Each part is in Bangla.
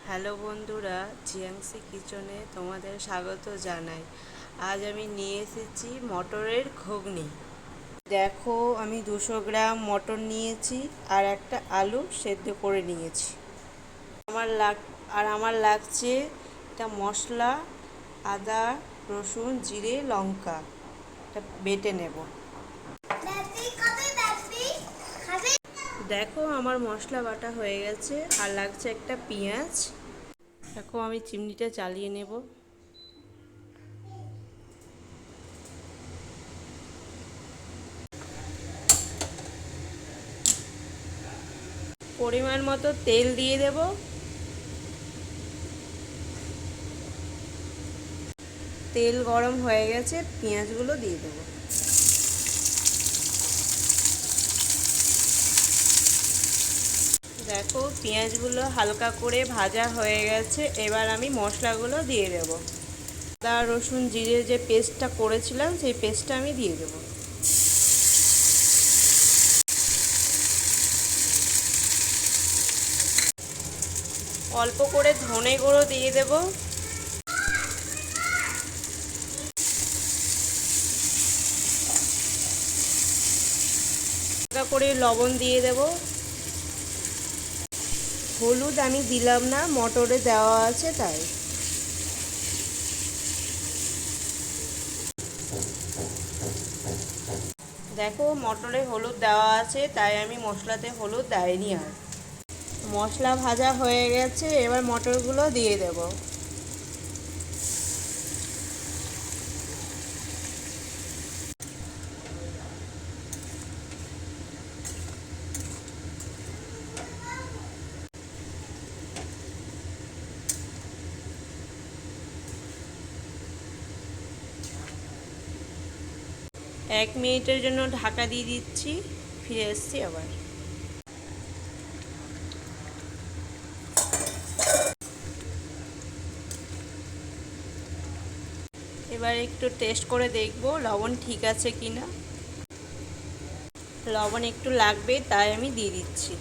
হ্যালো বন্ধুরা, জিয়াংসি কিচেনে তোমাদের স্বাগত জানাই। আজ আমি নিয়ে এসেছি মটরের ঘুগনি। দেখো, আমি 200 গ্রাম মটর নিয়েছি আর একটা আলু সেদ্ধ করে নিয়েছি। আমার লাগছে এটা মশলা, আদা, রসুন, জিরে, লঙ্কা। এটা বেটে নেব। দেখো, আমার মশলা বাটা হয়ে গেছে আর লাগছে একটা পেঁয়াজ। দেখো, আমি চিমনিটা চালিয়ে নেব। পরিমাণ মতো তেল দিয়ে দেব। তেল গরম হয়ে গেছে, পেঁয়াজগুলো দিয়ে দেব। দেখো, পেঁয়াজগুলো হালকা করে ভাজা হয়ে গেছে। এবার আমি মশলাগুলো দিয়ে দেব। আদা, রসুন, জিরে যে পেস্টটা করেছিলাম সেই পেস্টটা আমি দিয়ে দেব। অল্প করে ধনে গুঁড়ো দিয়ে দেব। হালকা করে লবণ দিয়ে দেব। হলুদ আমি দিলাম না, মটরে দেওয়া আছে তাই। দেখো, মটরে হলুদ দেওয়া আছে তাই আমি মশলাতে হলুদ দেইনি আর। মশলা ভাজা হয়ে গেছে, এবার মটরগুলো দিয়ে দেব। 1 মিনিটের জন্য ঢাকা দিয়ে দিচ্ছি। ফিরে এসছি আবার। এবার একটু টেস্ট করে দেখব লবণ ঠিক আছে কিনা। লবণ একটু লাগবে তাই আমি দিয়ে দিচ্ছি।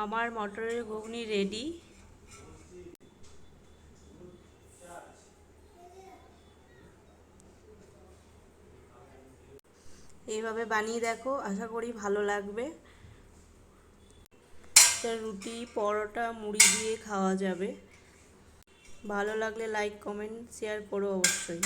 আমার মটরের ঘুগনি রেডি। এইভাবে বানিয়ে দেখো, আশা করি ভালো লাগবে। রুটি, পরোটা, মুড়ি দিয়ে খাওয়া যাবে। ভালো লাগলে লাইক, কমেন্ট, শেয়ার করো অবশ্যই।